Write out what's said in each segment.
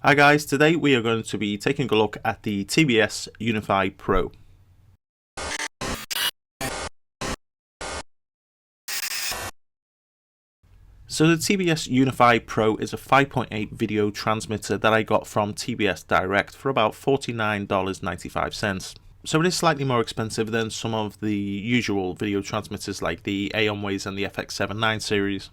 Hi guys, today we are going to be taking a look at the TBS Unify Pro. So the TBS Unify Pro is a 5.8 video transmitter that I got from TBS Direct for about $49.95. So it is slightly more expensive than some of the usual video transmitters like the Aomways and the FX79 series.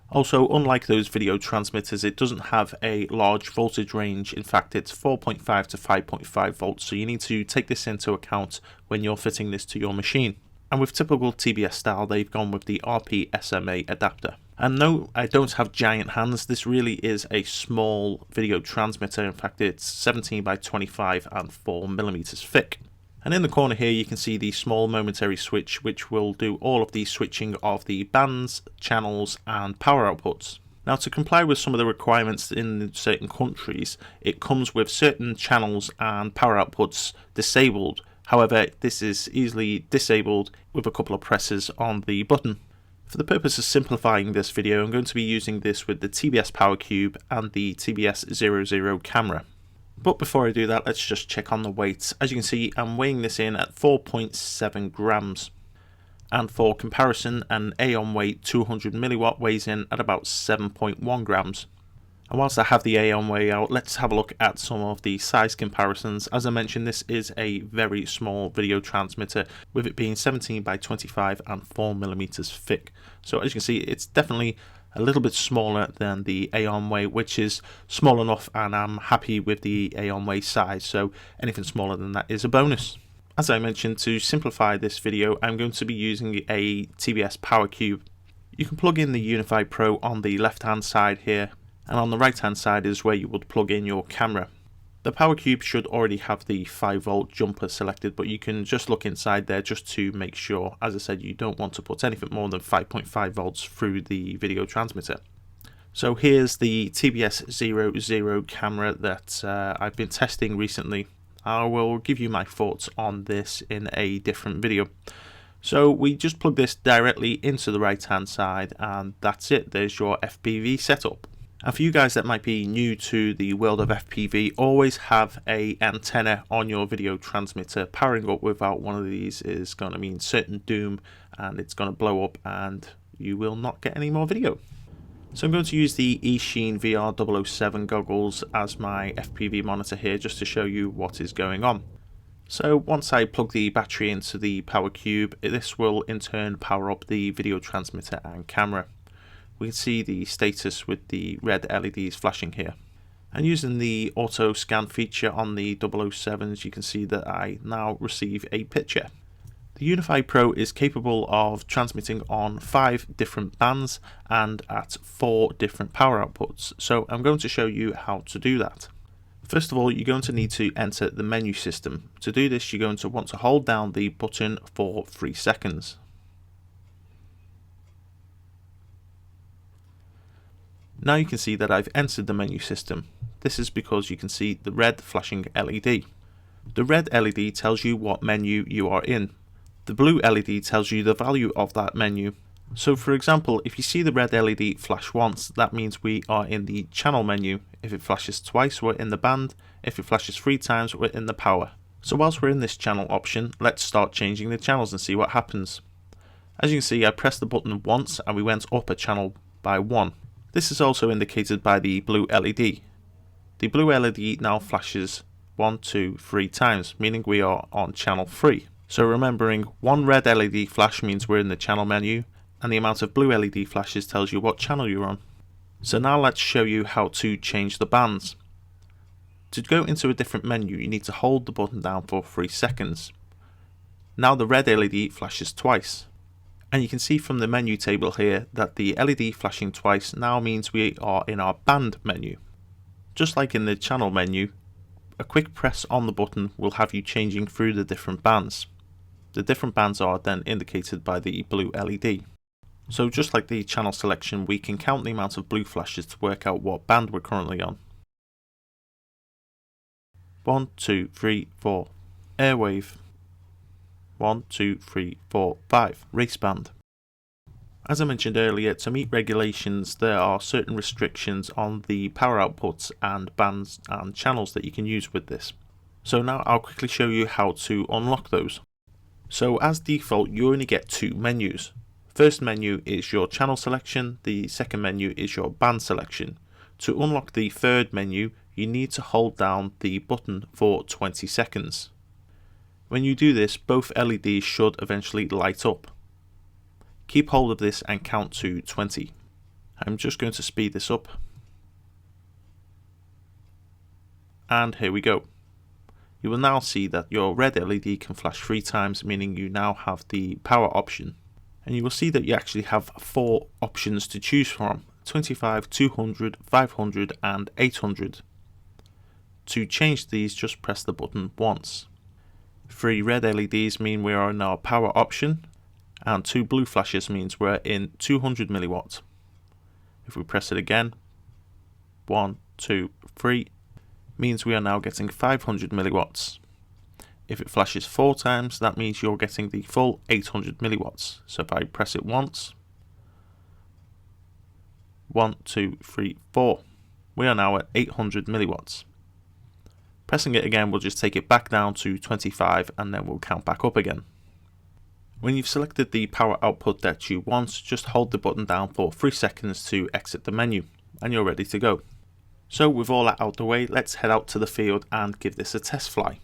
Also, unlike those video transmitters, it doesn't have a large voltage range. In fact, it's 4.5 to 5.5 volts, so you need to take this into account when you're fitting this to your machine. And with typical TBS style, they've gone with the RP SMA adapter. And no, I don't have giant hands. This really is a small video transmitter. In fact, it's 17 by 25 and 4mm thick. And in the corner here you can see the small momentary switch, which will do all of the switching of the bands, channels and power outputs. Now, to comply with some of the requirements in certain countries, it comes with certain channels and power outputs disabled. However, this is easily disabled with a couple of presses on the button. For the purpose of simplifying this video, I'm going to be using this with the TBS Power Cube and the TBS 00 camera. But before I do that, let's just check on the weight. As you can see, I'm weighing this in at 4.7 grams. And for comparison, an Aomway 200 milliwatt weighs in at about 7.1 grams. And whilst I have the Aomway out, let's have a look at some of the size comparisons. As I mentioned, this is a very small video transmitter, with it being 17 by 25 and 4mm thick. So as you can see, it's definitely a little bit smaller than the Aomway, which is small enough, and I'm happy with the Aomway size, so anything smaller than that is a bonus. As I mentioned, to simplify this video, I'm going to be using a TBS Power Cube. You can plug in the Unify Pro on the left hand side here, and on the right hand side is where you would plug in your camera. The Power Cube should already have the 5V jumper selected, but you can just look inside there just to make sure. As I said, you don't want to put anything more than 5.5 volts through the video transmitter. So here's the TBS 00 camera that I've been testing recently. I will give you my thoughts on this in a different video. So we just plug this directly into the right hand side, and that's it. There's your FPV setup. And for you guys that might be new to the world of FPV, always have an antenna on your video transmitter. Powering up without one of these is going to mean certain doom, and it's going to blow up and you will not get any more video. So I'm going to use the eSheen VR007 goggles as my FPV monitor here, just to show you what is going on. So once I plug the battery into the Power Cube, this will in turn power up the video transmitter and camera. We can see the status with the red LEDs flashing here. And using the auto scan feature on the 007s, you can see that I now receive a picture. The Unify Pro is capable of transmitting on 5 different bands and at 4 different power outputs. So I'm going to show you how to do that. First of all, you're going to need to enter the menu system. To do this, you're going to want to hold down the button for 3 seconds. Now you can see that I've entered the menu system. This is because you can see the red flashing LED. The red LED tells you what menu you are in. The blue LED tells you the value of that menu. So for example, if you see the red LED flash once, that means we are in the channel menu. If it flashes twice, we're in the band. If it flashes 3 times, we're in the power. So whilst we're in this channel option, let's start changing the channels and see what happens. As you can see, I pressed the button once and we went up a channel by 1. This is also indicated by the blue LED. The blue LED now flashes 1, 2, 3 times, meaning we are on channel 3. So remembering, one red LED flash means we're in the channel menu, and the amount of blue LED flashes tells you what channel you're on. So now let's show you how to change the bands. To go into a different menu, you need to hold the button down for 3 seconds. Now the red LED flashes twice. And you can see from the menu table here that the LED flashing twice now means we are in our band menu. Just like in the channel menu, a quick press on the button will have you changing through the different bands. The different bands are then indicated by the blue LED. So just like the channel selection, we can count the amount of blue flashes to work out what band we're currently on. 1, 2, 3, 4. Airwave. 1, 2, 3, 4, 5. Raceband. As I mentioned earlier, to meet regulations, there are certain restrictions on the power outputs and bands and channels that you can use with this. So now I'll quickly show you how to unlock those. So as default, you only get two menus. First menu is your channel selection, the second menu is your band selection. To unlock the third menu, you need to hold down the button for 20 seconds. When you do this, both LEDs should eventually light up. Keep hold of this and count to 20. I'm just going to speed this up. And here we go. You will now see that your red LED can flash 3 times, meaning you now have the power option. And you will see that you actually have 4 options to choose from: 25, 200, 500 and 800. To change these, just press the button once. 3 red LEDs mean we are in our power option, and 2 blue flashes means we're in 200 milliwatt. If we press it again, 1, 2, 3, means we are now getting 500 milliwatts. If it flashes 4 times, that means you're getting the full 800 milliwatts. So if I press it once, 1, 2, 3, 4, we are now at 800 milliwatts. Pressing it again will just take it back down to 25 and then we'll count back up again. When you've selected the power output that you want, just hold the button down for 3 seconds to exit the menu and you're ready to go. So with all that out the way, let's head out to the field and give this a test fly.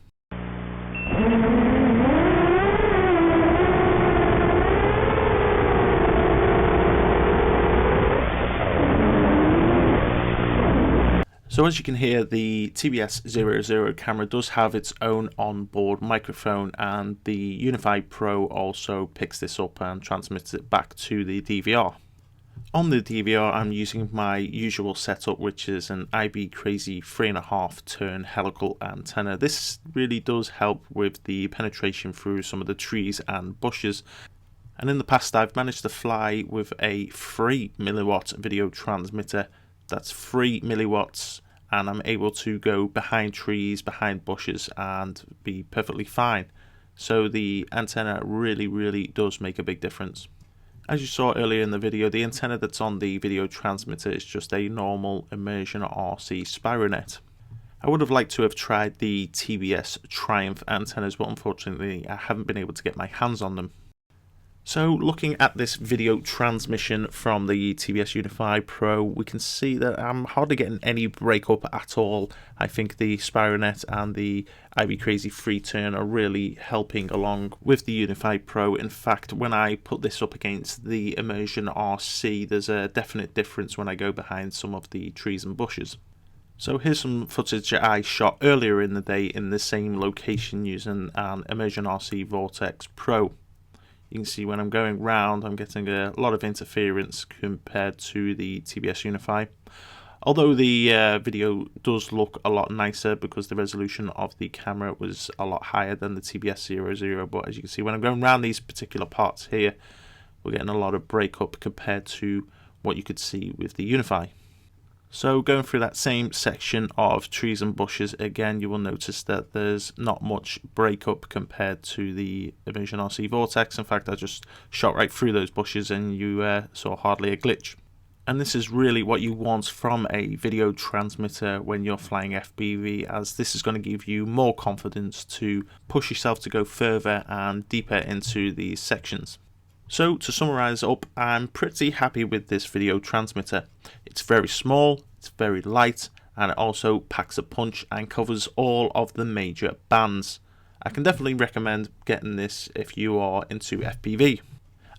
So as you can hear, the TBS 00 camera does have its own onboard microphone, and the Unify Pro also picks this up and transmits it back to the DVR. On the DVR, I'm using my usual setup, which is an HPIGUY 3.5 turn helical antenna. This really does help with the penetration through some of the trees and bushes. And in the past, I've managed to fly with a 3 milliwatt video transmitter. That's 3 milliwatts, and I'm able to go behind trees, behind bushes, and be perfectly fine. So the antenna really does make a big difference. As you saw earlier in the video, the antenna that's on the video transmitter is just a normal immersion RC Spironet. I would have liked to have tried the TBS Triumph antennas, but unfortunately I haven't been able to get my hands on them. So looking at this video transmission from the TBS Unify Pro, we can see that I'm hardly getting any breakup at all. I think the Spironet and the HPIGUY 3 turn are really helping along with the Unify Pro. In fact, when I put this up against the Immersion RC, there's a definite difference when I go behind some of the trees and bushes. So here's some footage I shot earlier in the day in the same location using an Immersion RC Vortex Pro. You can see when I'm going round, I'm getting a lot of interference compared to the TBS Unify. Although the video does look a lot nicer because the resolution of the camera was a lot higher than the TBS 00, but as you can see, when I'm going around these particular parts here, we're getting a lot of breakup compared to what you could see with the Unify. So going through that same section of trees and bushes, again you will notice that there's not much breakup compared to the Immersion RC Vortex. In fact, I just shot right through those bushes and you saw hardly a glitch. And this is really what you want from a video transmitter when you're flying FPV, as this is going to give you more confidence to push yourself to go further and deeper into these sections. So to summarize up, I'm pretty happy with this video transmitter. It's very small, it's very light, and it also packs a punch and covers all of the major bands. I can definitely recommend getting this if you are into FPV.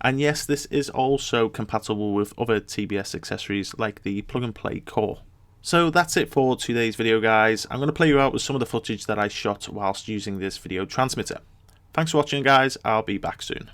And yes, this is also compatible with other TBS accessories like the plug and play core. So that's it for today's video, guys. I'm going to play you out with some of the footage that I shot whilst using this video transmitter. Thanks for watching, guys. I'll be back soon.